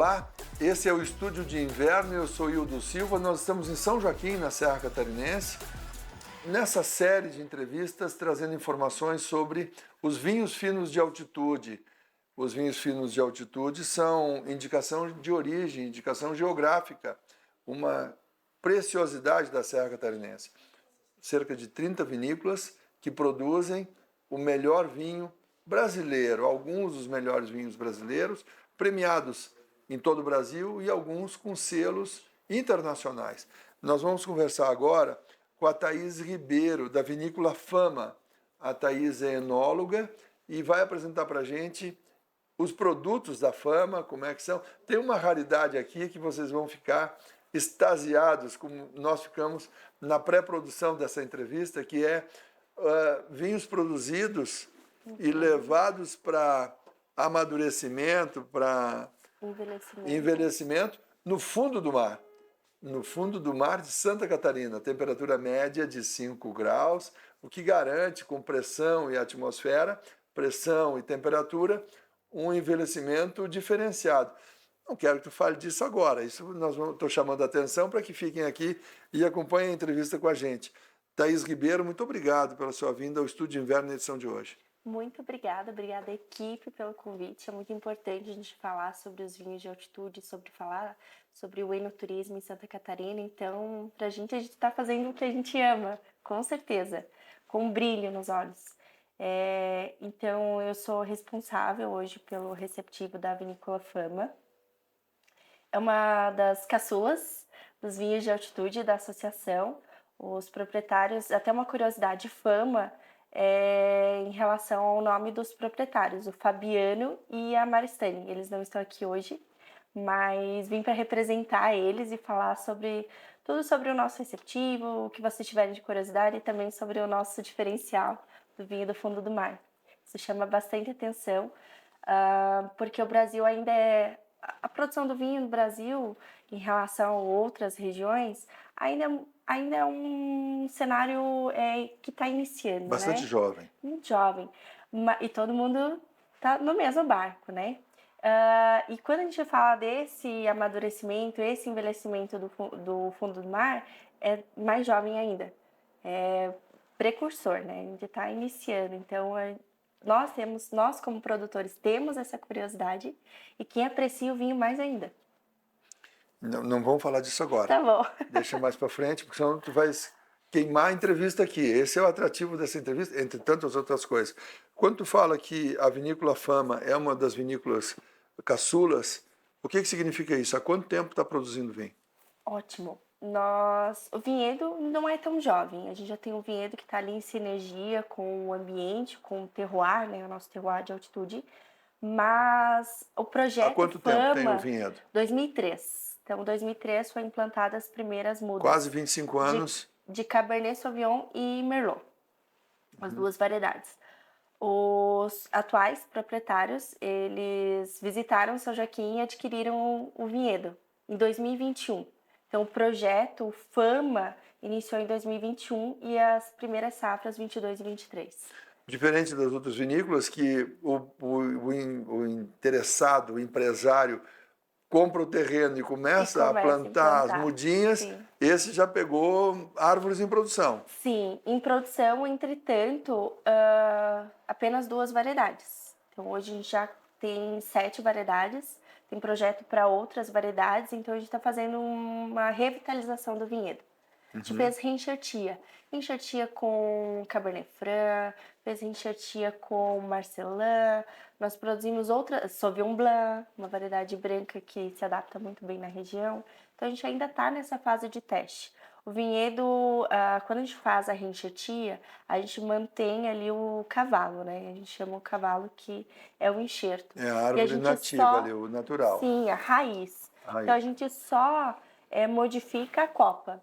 Olá, esse é o Estúdio de Inverno, eu sou Hildo Silva, nós estamos em São Joaquim, na Serra Catarinense, nessa série de entrevistas trazendo informações sobre os vinhos finos de altitude. Os vinhos finos de altitude são indicação de origem, indicação geográfica, uma preciosidade da Serra Catarinense. Cerca de 30 vinícolas que produzem o melhor vinho brasileiro, alguns dos melhores vinhos brasileiros, premiados em todo o Brasil e alguns com selos internacionais. Nós vamos conversar agora com a Thaís Ribeiro, da Vinícola Fama. A Thaís é enóloga e vai apresentar para a gente os produtos da Fama, como é que são. Tem uma raridade aqui que vocês vão ficar extasiados, como nós ficamos na pré-produção dessa entrevista, que é vinhos produzidos e levados para amadurecimento, para envelhecimento no fundo do mar. No fundo do mar de Santa Catarina, temperatura média de 5 graus, o que garante com pressão e atmosfera, pressão e temperatura, um envelhecimento diferenciado. Não quero que tu fale disso agora, isso estou chamando a atenção para que fiquem aqui e acompanhem a entrevista com a gente. Thaís Ribeiro, muito obrigado pela sua vinda ao Estúdio de Inverno na edição de hoje. Muito obrigada equipe pelo convite. É muito importante a gente falar sobre os vinhos de altitude, falar sobre o enoturismo em Santa Catarina. Então, pra gente, a gente está fazendo o que a gente ama, com certeza, com um brilho nos olhos. Então, eu sou responsável hoje pelo receptivo da Vinícola Fama. É uma das caçulas dos vinhos de altitude da associação. Os proprietários, até uma curiosidade, Fama em relação ao nome dos proprietários, o Fabiano e a Maristane. Eles não estão aqui hoje, mas vim para representar eles e falar tudo sobre o nosso receptivo, o que vocês tiverem de curiosidade e também sobre o nosso diferencial do vinho do fundo do mar. Isso chama bastante atenção, porque o Brasil ainda a produção do vinho no Brasil, em relação a outras regiões, ainda é um cenário que está iniciando, bastante né? jovem. Muito jovem. E todo mundo está no mesmo barco, né? E quando a gente fala desse amadurecimento, esse envelhecimento do fundo do mar, é mais jovem ainda. É precursor, né? A gente está iniciando. Então, nós como produtores temos essa curiosidade e quem aprecia o vinho mais ainda. Não vamos falar disso agora. Tá bom. Deixa mais para frente, porque senão tu vai queimar a entrevista aqui. Esse é o atrativo dessa entrevista, entre tantas outras coisas. Quando tu fala que a Vinícola Fama é uma das vinícolas caçulas, o que significa isso? Há quanto tempo está produzindo vinho? Ótimo. O vinhedo não é tão jovem. A gente já tem um vinhedo que está ali em sinergia com o ambiente, com o terroir, né? O nosso terroir de altitude. Mas o projeto Há quanto Fama, tempo tem o vinhedo? 2003. Então, em 2003 foi implantada as primeiras mudas. Quase 25 anos. De Cabernet Sauvignon e Merlot. As duas variedades. Os atuais proprietários, eles visitaram São Joaquim e adquiriram o vinhedo em 2021. Então, o projeto Fama iniciou em 2021 e as primeiras safras 22 e 23. Diferente das outras vinícolas, que o interessado, o empresário, compra o terreno e começa a plantar as mudinhas, sim. Esse já pegou árvores em produção. Sim, em produção, entretanto, apenas 2 variedades. Então, hoje a gente já tem 7 variedades, tem projeto para outras variedades, então a gente está fazendo uma revitalização do vinhedo. A gente fez reenxertia com Cabernet Franc, fez reenxertia com Marcelin, nós produzimos outra, Sauvignon Blanc, uma variedade branca que se adapta muito bem na região. Então a gente ainda está nessa fase de teste. O vinhedo, quando a gente faz a reenxertia, a gente mantém ali o cavalo, né? A gente chama o cavalo que é o enxerto. É a árvore nativa ali, o natural. Sim, a raiz. Então a gente só modifica a copa.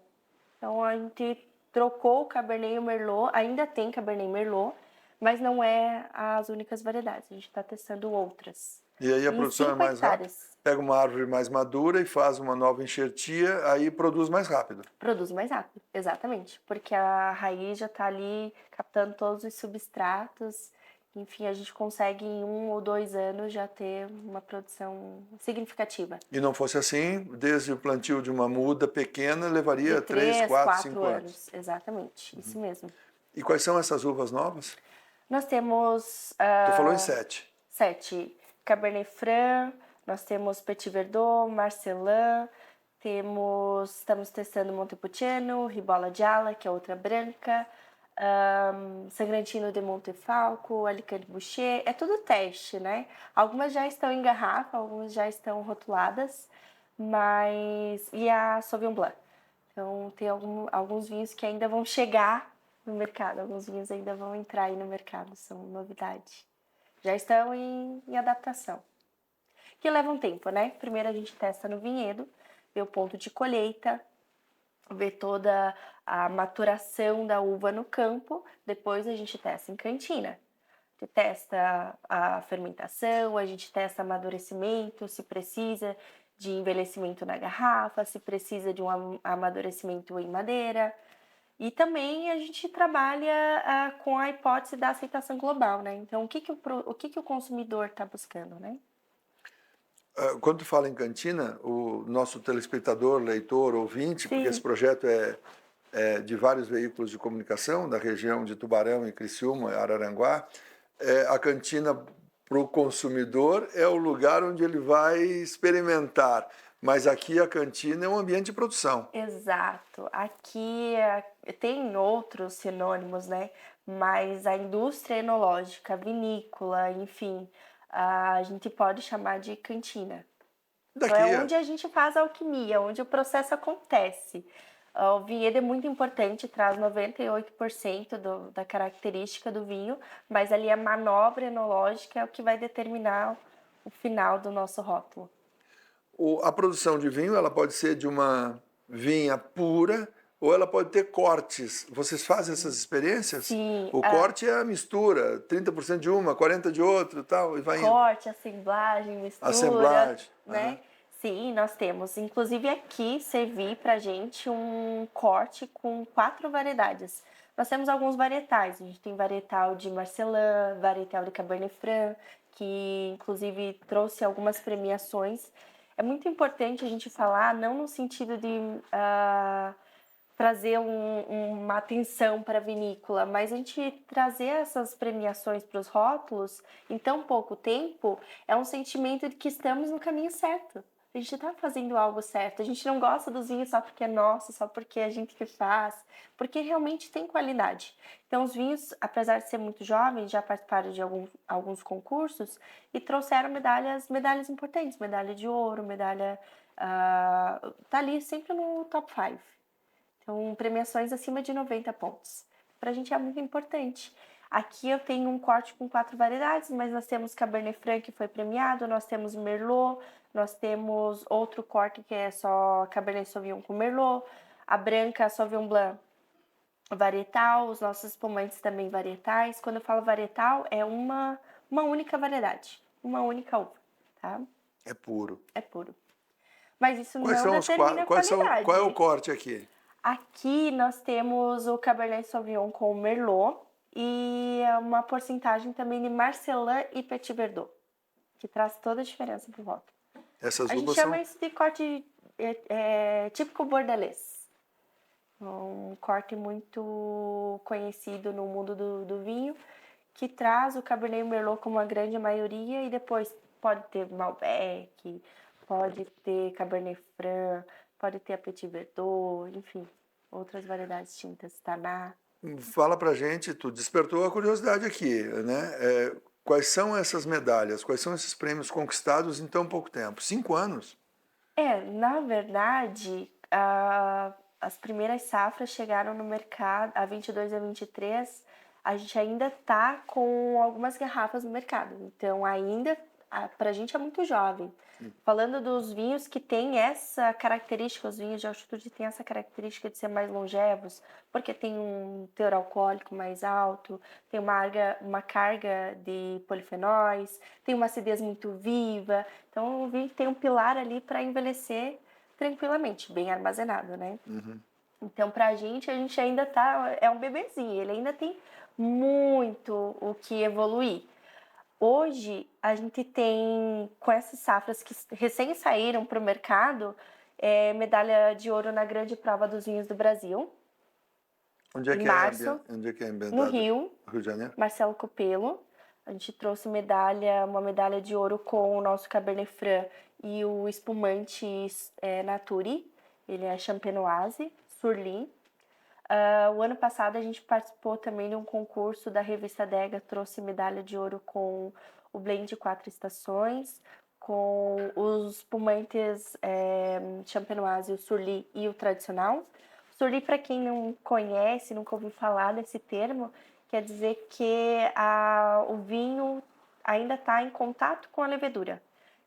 Então a gente trocou o Cabernet e o Merlot, ainda tem Cabernet e Merlot, mas não é as únicas variedades, a gente está testando outras. E aí a produção é mais rápida? Pega uma árvore mais madura e faz uma nova enxertia, aí produz mais rápido. Produz mais rápido, exatamente, porque a raiz já está ali captando todos os substratos, Enfim, a gente consegue em 1 ou 2 anos já ter uma produção significativa. E não fosse assim, desde o plantio de uma muda pequena, De levaria 3, 3, 4, 4 5 anos. anos, exatamente, isso mesmo. E quais são essas uvas novas? Nós temos Tu falou em 7. 7 Cabernet Franc, nós temos Petit Verdot, Marcelin, estamos testando Montepulciano, Ribolla Gialla, que é outra branca, Sagrantino de Montefalco, Alicante Bouschet, é tudo teste, né? Algumas já estão em garrafa, algumas já estão rotuladas, e a Sauvignon Blanc. Então, tem alguns vinhos que ainda vão chegar no mercado, alguns vinhos ainda vão entrar aí no mercado, são novidade. Já estão em adaptação. Que leva um tempo, né? Primeiro a gente testa no vinhedo, vê o ponto de colheita, vê toda a maturação da uva no campo, depois a gente testa em cantina. A gente testa a fermentação, a gente testa amadurecimento, se precisa de envelhecimento na garrafa, se precisa de um amadurecimento em madeira. E também a gente trabalha com a hipótese da aceitação global, né? Então, o que o consumidor está buscando, né? Quando tu fala em cantina, o nosso telespectador, leitor, ouvinte, porque esse projeto é de vários veículos de comunicação da região de Tubarão e Criciúma, Araranguá, a cantina para o consumidor é o lugar onde ele vai experimentar. Mas aqui a cantina é um ambiente de produção. Exato. Aqui tem outros sinônimos, né? Mas a indústria enológica, vinícola, enfim, a gente pode chamar de cantina. Então, é onde a gente faz a alquimia, onde o processo acontece. O vinhedo é muito importante, traz 98% da característica do vinho, mas ali a manobra enológica é o que vai determinar o final do nosso rótulo. A produção de vinho ela pode ser de uma vinha pura ou ela pode ter cortes. Vocês fazem essas experiências? Sim. O corte é a mistura, 30% de uma, 40% de outra e tal, e vai indo. Corte, assemblagem, mistura, Assemblagem, né? Sim, nós temos. Inclusive aqui servi pra gente um corte com 4 variedades. Nós temos alguns varietais. A gente tem varietal de Marcelin, varietal de Cabernet Franc, que inclusive trouxe algumas premiações. É muito importante a gente falar, não no sentido de trazer uma atenção para a vinícola, mas a gente trazer essas premiações para os rótulos em tão pouco tempo é um sentimento de que estamos no caminho certo. A gente está fazendo algo certo. A gente não gosta dos vinhos só porque é nosso, só porque é a gente que faz, porque realmente tem qualidade. Então, os vinhos, apesar de ser muito jovens, já participaram de alguns concursos e trouxeram medalhas importantes, medalha de ouro, medalha tá ali sempre no top 5. Então, premiações acima de 90 pontos. Para a gente é muito importante. Aqui eu tenho um corte com 4 variedades, mas nós temos Cabernet Franc que foi premiado, nós temos Merlot, nós temos outro corte que é só Cabernet Sauvignon com Merlot, a branca Sauvignon Blanc varietal, os nossos espumantes também varietais. Quando eu falo varietal, é uma única variedade, uma única uva, tá? É puro. É puro. Mas isso não Qual determina a qualidade. é o corte aqui? Aqui nós temos o Cabernet Sauvignon com Merlot e uma porcentagem também de Marcelin e Petit Verdot, que traz toda a diferença pro rótulo. Essas a gente uvas chama são... isso de corte típico bordelês. Um corte muito conhecido no mundo do vinho, que traz o Cabernet e o Merlot como a grande maioria e depois pode ter Malbec, pode ter Cabernet Franc, pode ter a Petit Verdot, enfim, outras variedades tintas, Taná. Fala pra gente, tu despertou a curiosidade aqui, né? Quais são essas medalhas, quais são esses prêmios conquistados em tão pouco tempo? 5 anos? Na verdade, as primeiras safras chegaram no mercado, a 22 e a 23, a gente ainda tá com algumas garrafas no mercado, então ainda pra gente é muito jovem. Falando dos vinhos que tem essa característica, os vinhos de altitude têm essa característica de ser mais longevos, porque tem um teor alcoólico mais alto, tem uma carga de polifenóis, tem uma acidez muito viva, então o vinho tem um pilar ali para envelhecer tranquilamente, bem armazenado, né? Então, pra gente, a gente ainda é um bebezinho, ele ainda tem muito o que evoluir. Hoje, a gente tem, com essas safras que recém saíram para o mercado, medalha de ouro na grande prova dos vinhos do Brasil, Onde é em que março, onde é que é no ambientado? Rio, Rio de Janeiro? Marcelo Copelo. A gente trouxe uma medalha de ouro com o nosso Cabernet Franc e o espumante Naturi, ele é Champenoise, Surly. O ano passado a gente participou também de um concurso da revista Dega, trouxe medalha de ouro com o blend 4 estações, com os espumantes Champenoise, o Surly e o tradicional. O Surly, para quem não conhece, nunca ouviu falar desse termo, quer dizer que o vinho ainda está em contato com a levedura.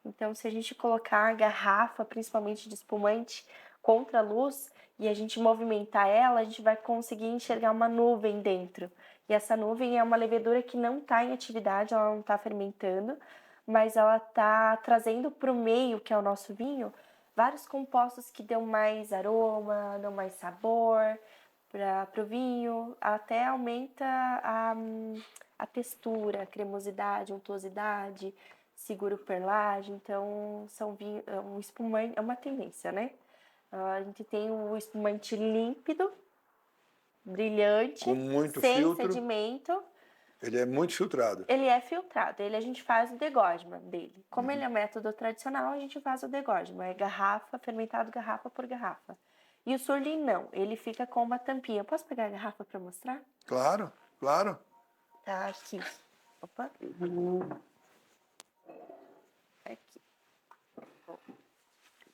Então, se a gente colocar a garrafa, principalmente de espumante, contra a luz e a gente movimentar ela, a gente vai conseguir enxergar uma nuvem dentro. E essa nuvem é uma levedura que não está em atividade, ela não está fermentando, mas ela está trazendo para o meio, que é o nosso vinho, vários compostos que dão mais aroma, dão mais sabor para o vinho, até aumenta a textura, a cremosidade, a untuosidade, segura o perlage. Então, um espumante, é uma tendência, né? A gente tem o espumante límpido, brilhante, Com muito sem filtro. sedimento. Ele é muito filtrado. Ele é filtrado, a gente faz o degorgement dele. Como ele é método tradicional, a gente faz o degorgement, é garrafa, fermentado garrafa por garrafa. E o Surly não, ele fica com uma tampinha. Posso pegar a garrafa para mostrar? Claro, claro. Tá aqui. Opa. Aqui.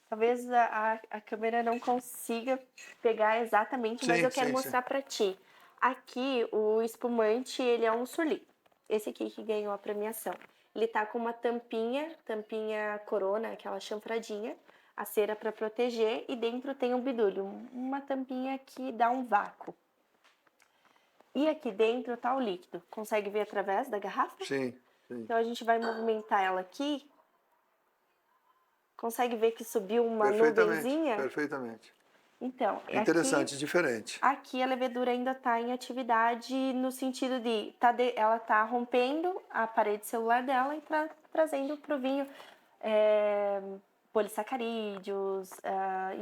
Talvez a câmera não consiga pegar exatamente, mas Sim, eu quero sim, mostrar para ti. Aqui, o espumante, ele é um Surly. Esse aqui que ganhou a premiação. Ele tá com uma tampinha corona, aquela chanfradinha, a cera para proteger, e dentro tem um bidulho, uma tampinha que dá um vácuo. E aqui dentro tá o líquido. Consegue ver através da garrafa? Sim, sim. Então a gente vai movimentar ela aqui. Consegue ver que subiu uma nuvenzinha? Perfeitamente. Então, Interessante, diferente. Aqui a levedura ainda está em atividade no sentido de ela está rompendo a parede celular dela e trazendo para o vinho polissacarídeos,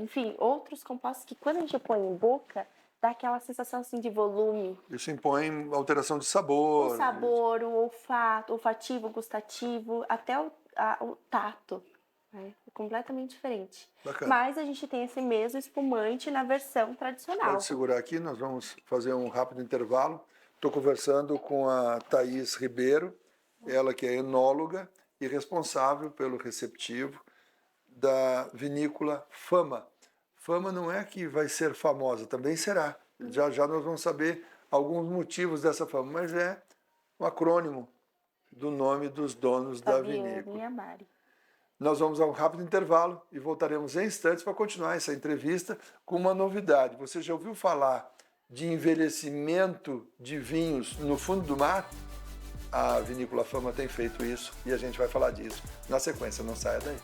enfim, outros compostos que quando a gente põe em boca, dá aquela sensação assim de volume. Isso impõe alteração de sabor. O sabor, o olfato, olfativo, gustativo, até o tato. É completamente diferente. Bacana. Mas a gente tem esse mesmo espumante na versão tradicional. Pode segurar aqui, nós vamos fazer um rápido intervalo. Estou conversando com a Thaís Ribeiro, ela que é enóloga e responsável pelo receptivo da vinícola Fama. Fama não é que vai ser famosa, também será. Já já nós vamos saber alguns motivos dessa fama, mas é um acrônimo do nome dos donos da vinícola. E a Mari. Nós vamos a um rápido intervalo e voltaremos em instantes para continuar essa entrevista com uma novidade. Você já ouviu falar de envelhecimento de vinhos no fundo do mar? A Vinícola Fama tem feito isso e a gente vai falar disso na sequência. Não saia daí.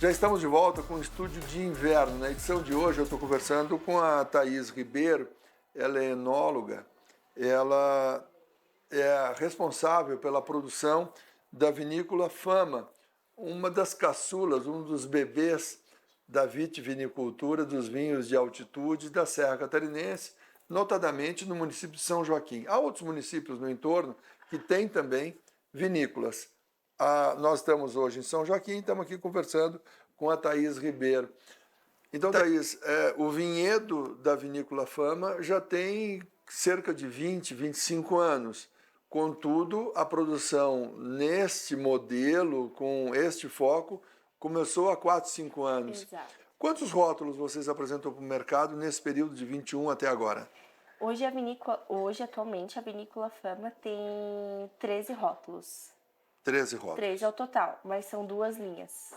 Já estamos de volta com o Estúdio de Inverno. Na edição de hoje eu estou conversando com a Thaís Ribeiro, ela é enóloga, ela é responsável pela produção da Vinícola Fama, uma das caçulas, um dos bebês da vitivinicultura dos vinhos de altitude da Serra Catarinense, notadamente no município de São Joaquim. Há outros municípios no entorno que têm também vinícolas. Nós estamos hoje em São Joaquim, estamos aqui conversando com a Thaís Ribeiro. Então, Thaís, o vinhedo da Vinícola Fama já tem cerca de 20, 25 anos. Contudo, a produção neste modelo, com este foco, começou há 4, 5 anos. Exato. Quantos rótulos vocês apresentam para o mercado nesse período de 21 até agora? Hoje, atualmente, a Vinícola Fama tem 13 rótulos. 13 rótulos. 13 ao total, mas são 2 linhas.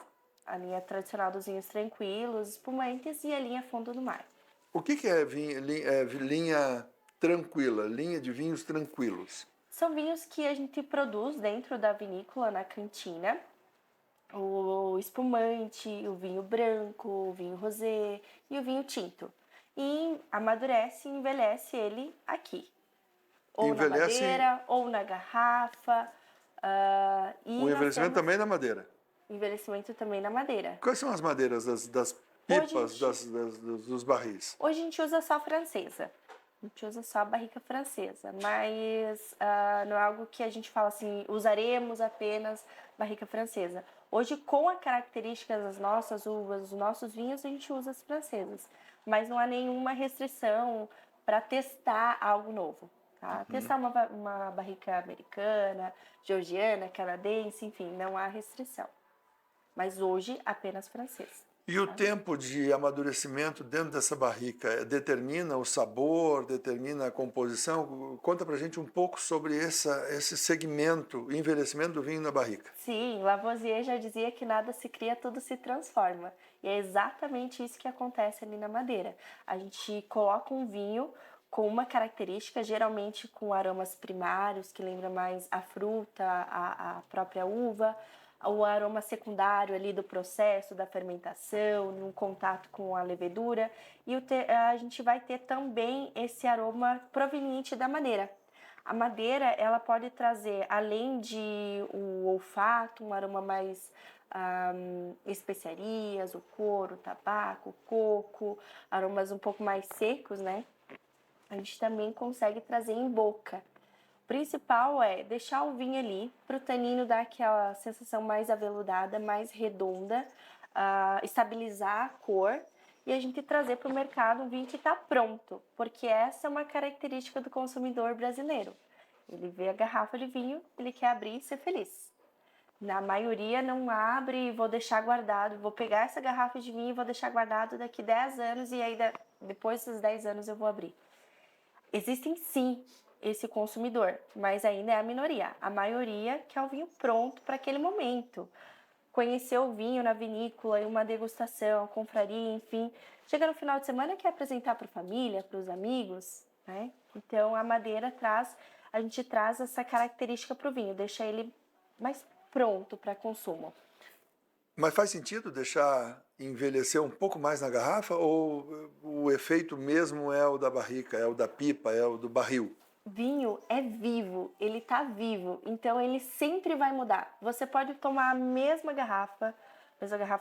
a linha tradicional dos vinhos tranquilos, espumantes e a linha fundo do mar. O que é linha tranquila, linha de vinhos tranquilos? São vinhos que a gente produz dentro da vinícola, na cantina. O espumante, o vinho branco, o vinho rosé e o vinho tinto. E amadurece e envelhece ele aqui. Ou na madeira, ou na garrafa. O envelhecimento também na madeira? Envelhecimento também na madeira. Quais são as madeiras das pipas, dos barris? Hoje a gente usa só francesa. A gente usa só a barrica francesa, mas não é algo que a gente fala assim, usaremos apenas barrica francesa. Hoje, com as características das nossas uvas, dos nossos vinhos, a gente usa as francesas. Mas não há nenhuma restrição para testar algo novo. Tá? Testar uma barrica americana, georgiana, canadense, enfim, não há restrição. Mas hoje, apenas francesa. E o tempo de amadurecimento dentro dessa barrica determina o sabor, determina a composição? Conta pra gente um pouco sobre esse segmento, envelhecimento do vinho na barrica. Sim, Lavoisier já dizia que nada se cria, tudo se transforma. E é exatamente isso que acontece ali na madeira. A gente coloca um vinho com uma característica, geralmente com aromas primários, que lembra mais a fruta, a própria uva, o aroma secundário ali do processo da fermentação, no contato com a levedura, e a gente vai ter também esse aroma proveniente da madeira. A madeira, ela pode trazer, além de o olfato, um aroma mais especiarias, o couro, o tabaco, o coco, aromas um pouco mais secos, né? A gente também consegue trazer em boca. O principal é deixar o vinho ali para o tanino dar aquela sensação mais aveludada, mais redonda, estabilizar a cor e a gente trazer para o mercado um vinho que está pronto, porque essa é uma característica do consumidor brasileiro. Ele vê a garrafa de vinho, ele quer abrir e ser feliz. Na maioria não abre e vou deixar guardado, vou pegar essa garrafa de vinho e vou deixar guardado daqui 10 anos e aí depois desses 10 anos eu vou abrir. Existem sim esse consumidor, mas ainda é a minoria. A maioria quer o vinho pronto para aquele momento. Conhecer o vinho na vinícola, em uma degustação, confraria, enfim. Chega no final de semana, quer apresentar para a família, para os amigos, né? Então a madeira a gente traz essa característica para o vinho, deixa ele mais pronto para consumo. Mas faz sentido deixar envelhecer um pouco mais na garrafa ou o efeito mesmo é o da barrica, é o da pipa, é o do barril? Vinho é vivo, ele tá vivo, então ele sempre vai mudar. Você pode tomar a mesma garrafa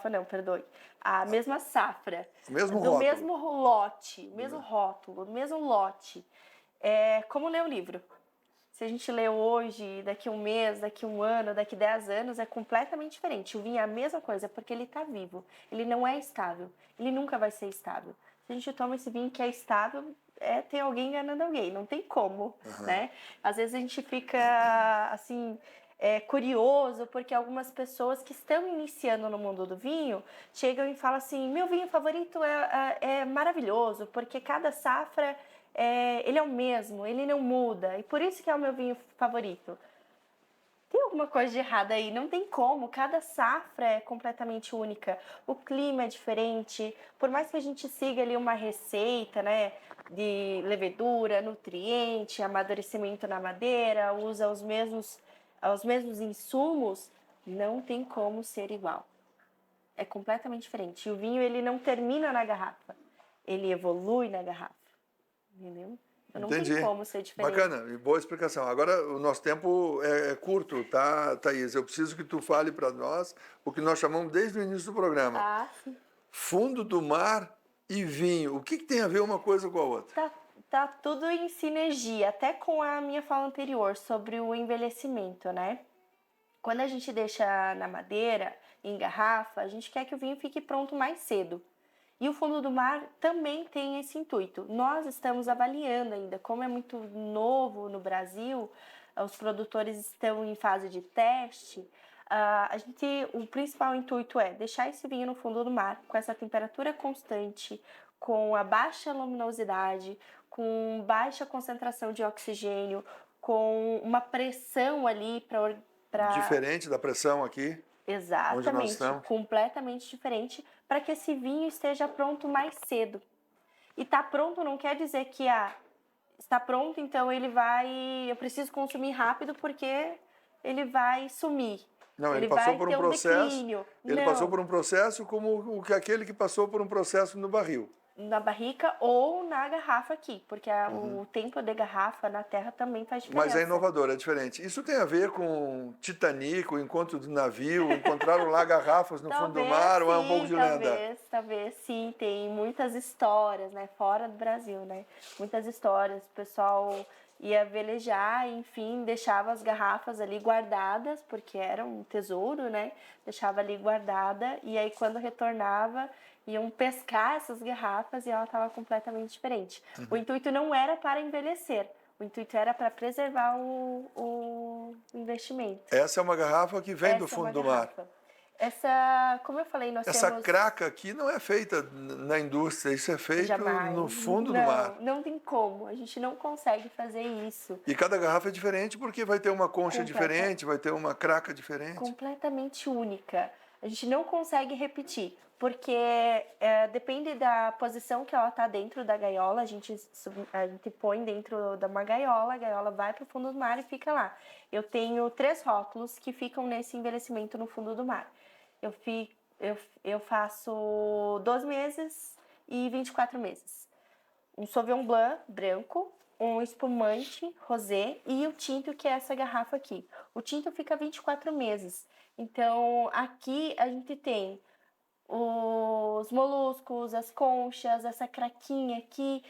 não, perdoe, a mesma safra, Mesmo do rótulo. mesmo lote, mesmo rótulo, do mesmo lote. É como ler o livro. Se a gente lê hoje, daqui um mês, daqui um ano, daqui 10 anos, é completamente diferente. O vinho é a mesma coisa, porque ele está vivo. Ele não é estável. Ele nunca vai ser estável. Se a gente toma esse vinho que é estável, tem alguém enganando alguém. Não tem como, né? Às vezes a gente fica, assim, curioso, porque algumas pessoas que estão iniciando no mundo do vinho chegam e falam assim, meu vinho favorito é maravilhoso, porque cada safra... ele é o mesmo, ele não muda, e por isso que é o meu vinho favorito. Tem alguma coisa de errado aí, não tem como, cada safra é completamente única, o clima é diferente, por mais que a gente siga ali uma receita, né, de levedura, nutriente, amadurecimento na madeira, usa os mesmos insumos, não tem como ser igual. É completamente diferente. E o vinho, ele não termina na garrafa, ele evolui na garrafa. Entendeu? Então, não Entendi. tem como ser diferente. Bacana, e boa explicação. Agora, o nosso tempo é curto, tá, Thaís? Eu preciso que tu fale para nós o que nós chamamos desde o início do programa. Sim. Fundo do mar e vinho. O que tem a ver uma coisa com a outra? Tá tudo em sinergia, até com a minha fala anterior sobre o envelhecimento, né? Quando a gente deixa na madeira, em garrafa, a gente quer que o vinho fique pronto mais cedo. E o fundo do mar também tem esse intuito. Nós estamos avaliando ainda, como é muito novo no Brasil, os produtores estão em fase de teste. O principal intuito é deixar esse vinho no fundo do mar, com essa temperatura constante, com a baixa luminosidade, com baixa concentração de oxigênio, com uma pressão ali para... Diferente da pressão aqui? Exatamente, estamos. completamente diferente, para que esse vinho esteja pronto mais cedo. E tá pronto não quer dizer que está pronto, então eu preciso consumir rápido porque ele vai sumir. Não, ele Ele passou vai por um ter um processo, declínio. ele passou Não, por um processo como aquele que passou por um processo no barril. na barrica ou na garrafa aqui, porque o tempo de garrafa na terra também faz Mas é diferença. inovador, é diferente. Isso tem a ver com Titanic, o encontro do navio, encontraram lá garrafas no fundo do mar, ou é um pouco de lenda? Talvez sim, tem muitas histórias, né, fora do Brasil, né, muitas histórias, o pessoal ia velejar, enfim, deixava as garrafas ali guardadas, porque era um tesouro, né, deixava ali guardada, e aí quando retornava, iam pescar essas garrafas e ela estava completamente diferente. O intuito não era para envelhecer, o intuito era para preservar o investimento. Essa é uma garrafa que vem do Essa é fundo uma do mar. garrafa. Essa, como eu falei, nós Essa temos craca aqui não é feita na indústria, isso é feito jamais. no fundo do Não, mar. não tem como. A gente não consegue fazer isso. E cada garrafa é diferente porque vai ter uma concha Completa, diferente, vai ter uma craca diferente. completamente única. A gente não consegue repetir, porque depende da posição que ela está dentro da gaiola. A gente põe dentro de uma gaiola, a gaiola vai para o fundo do mar e fica lá. Eu tenho 3 rótulos que ficam nesse envelhecimento no fundo do mar. Eu faço 12 meses e 24 meses. Um Sauvignon Blanc branco, um espumante rosé e o tinto, que é essa garrafa aqui. O tinto fica 24 meses. Então, aqui a gente tem os moluscos, as conchas, essa craquinha aqui.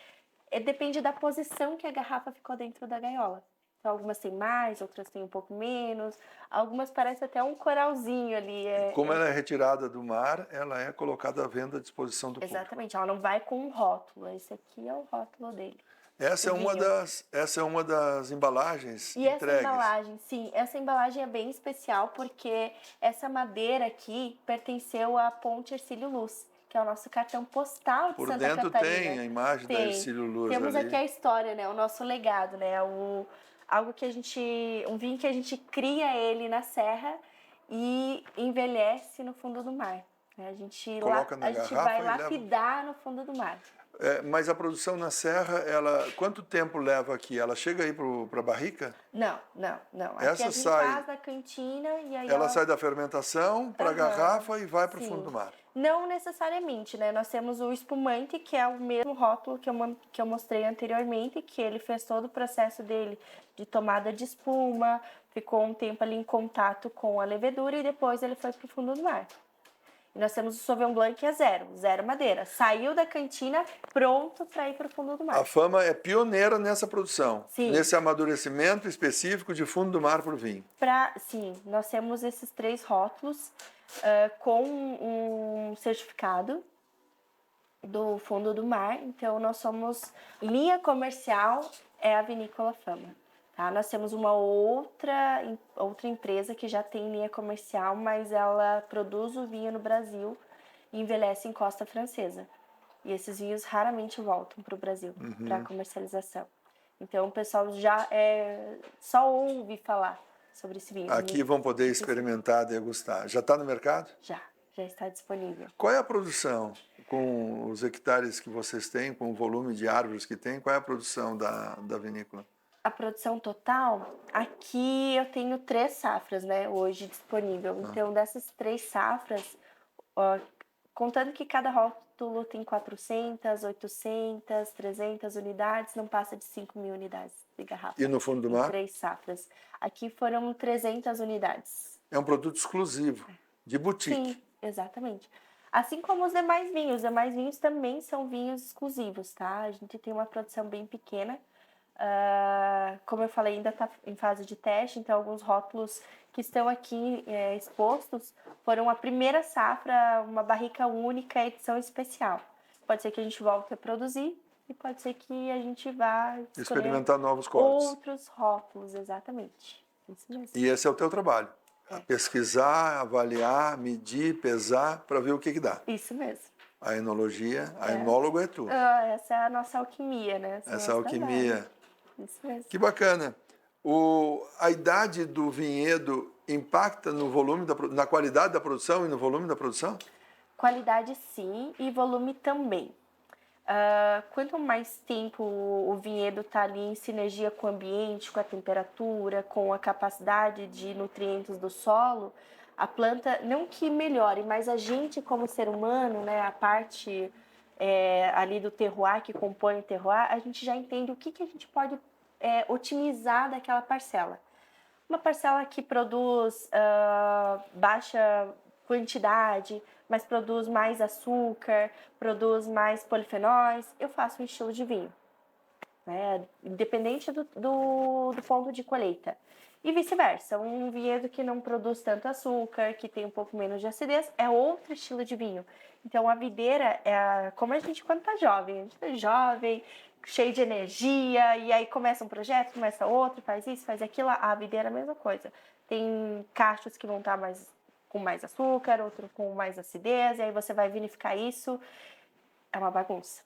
Depende da posição que a garrafa ficou dentro da gaiola. Então, algumas têm mais, outras têm um pouco menos. Algumas parecem até um coralzinho ali. Como ela é retirada do mar, ela é colocada à venda à disposição do público. Exatamente, ela não vai com um rótulo. Esse aqui é o rótulo dele. Essa vinho. é uma das embalagens E essa entregues. embalagem, sim, essa embalagem é bem especial porque essa madeira aqui pertenceu à Ponte Hercílio Luz, que é o nosso cartão postal de Por Santa dentro Catarina. tem a imagem da Hercílio Luz Temos ali. aqui a história, né, o nosso legado, né, algo que um vinho que a gente cria ele na serra e envelhece no fundo do mar. A gente Coloca na a gente garrafa vai e leva. lapidar no fundo do mar. Mas a produção na serra, quanto tempo leva aqui? Ela chega aí para a barrica? Não. Aqui Essa a gente sai, faz na cantina e aí ela sai da fermentação para a garrafa e vai para o sim. fundo do mar. Não necessariamente, né? Nós temos o espumante, que é o mesmo rótulo que eu mostrei anteriormente, que ele fez todo o processo dele de tomada de espuma, ficou um tempo ali em contato com a levedura e depois ele foi para o fundo do mar. E nós temos o Sauvignon Blanc, que é zero madeira. Saiu da cantina, pronto para ir para o fundo do mar. A Fama é pioneira nessa produção, Sim. nesse amadurecimento específico de fundo do mar para o vinho. Sim, nós temos esses 3 rótulos com um certificado do fundo do mar. Então, nós somos linha comercial, é a Vinícola Fama. Tá? Nós temos uma outra empresa que já tem linha comercial, mas ela produz o vinho no Brasil e envelhece em Costa Francesa. E esses vinhos raramente voltam para o Brasil, para comercialização. Então, o pessoal já só ouve falar sobre esse vinho. Aqui vão poder experimentar, degustar. Já está no mercado? Já está disponível. Qual é a produção? Com os hectares que vocês têm, com o volume de árvores que tem, qual é a produção da vinícola? A produção total, aqui eu tenho 3 safras, né, hoje disponível. Então, dessas 3 safras, contando que cada rótulo tem 400, 800, 300 unidades, não passa de 5.000 unidades de garrafa. E no fundo do mar? 3 safras. Aqui foram 300 unidades. É um produto exclusivo, de boutique. Sim, exatamente. Assim como os demais vinhos. Os demais vinhos também são vinhos exclusivos, tá? A gente tem uma produção bem pequena. Como eu falei, ainda está em fase de teste, então alguns rótulos que estão aqui expostos foram a primeira safra, uma barrica única, edição especial. Pode ser que a gente volte a produzir e pode ser que a gente vá experimentar novos cortes. Outros rótulos, exatamente. Isso mesmo. E esse é o teu trabalho. Pesquisar, avaliar, medir, pesar, para ver o que dá. Isso mesmo. A enologia, a enólogo é tu. Essa é a nossa alquimia, né? Essa alquimia. Isso mesmo. Que bacana. A idade do vinhedo impacta no volume, na qualidade da produção e no volume da produção? Qualidade sim e volume também. Quanto mais tempo o vinhedo está ali em sinergia com o ambiente, com a temperatura, com a capacidade de nutrientes do solo, a planta, não que melhore, mas a gente como ser humano, né, a parte ali do terroir, que compõe o terroir, a gente já entende o que a gente pode otimizar daquela parcela. Uma parcela que produz baixa quantidade, mas produz mais açúcar, produz mais polifenóis, eu faço um estilo de vinho, né? Independente do ponto de colheita. E vice-versa, um vinhedo que não produz tanto açúcar, que tem um pouco menos de acidez, é outro estilo de vinho. Então a videira como a gente quando tá jovem, a gente tá jovem, cheio de energia, e aí começa um projeto, começa outro, faz isso, faz aquilo, a videira é a mesma coisa. Tem cachos que vão estar com mais açúcar, outro com mais acidez, e aí você vai vinificar isso, é uma bagunça.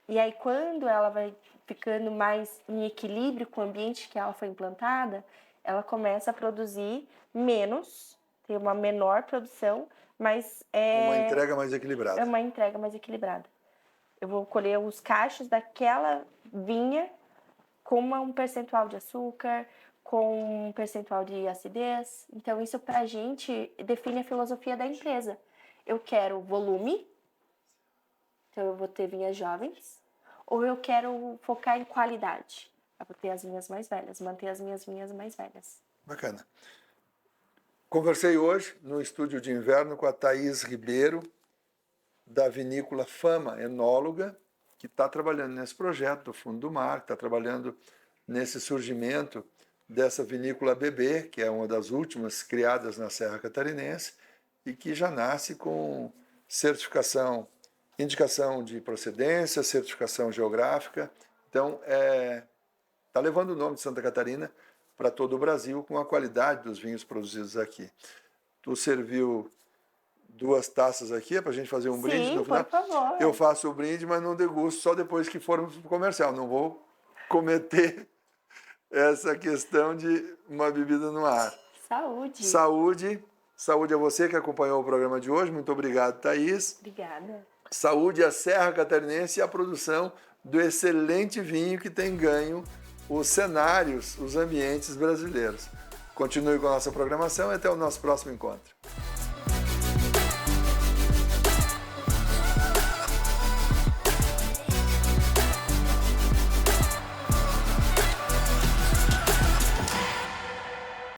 E aí quando ela vai ficando mais em equilíbrio com o ambiente que ela foi implantada, ela começa a produzir menos, tem uma menor produção, mas Uma entrega mais equilibrada. É uma entrega mais equilibrada. Eu vou colher os cachos daquela vinha com um percentual de açúcar, com um percentual de acidez. Então, isso pra gente define a filosofia da empresa. Eu quero volume, então eu vou ter vinhas jovens, ou eu quero focar em qualidade. Eu vou ter as vinhas mais velhas, manter as minhas vinhas mais velhas. Bacana. Conversei hoje no estúdio de inverno com a Thaís Ribeiro, da vinícola Fama, enóloga, que está trabalhando nesse projeto do Fundo do Mar, está trabalhando nesse surgimento dessa vinícola bebê, que é uma das últimas criadas na Serra Catarinense e que já nasce com certificação, indicação de procedência, certificação geográfica. Então, está levando o nome de Santa Catarina para todo o Brasil com a qualidade dos vinhos produzidos aqui. Tu serviu 2 taças aqui, é para a gente fazer um brinde no final? Sim, por favor. Eu faço o brinde, mas não degusto só depois que formos para o comercial. Não vou cometer essa questão de uma bebida no ar. Saúde. Saúde. Saúde a você que acompanhou o programa de hoje. Muito obrigado, Thaís. Obrigada. Saúde à Serra Catarinense e à produção do excelente vinho que tem ganho os cenários, os ambientes brasileiros. Continue com a nossa programação e até o nosso próximo encontro.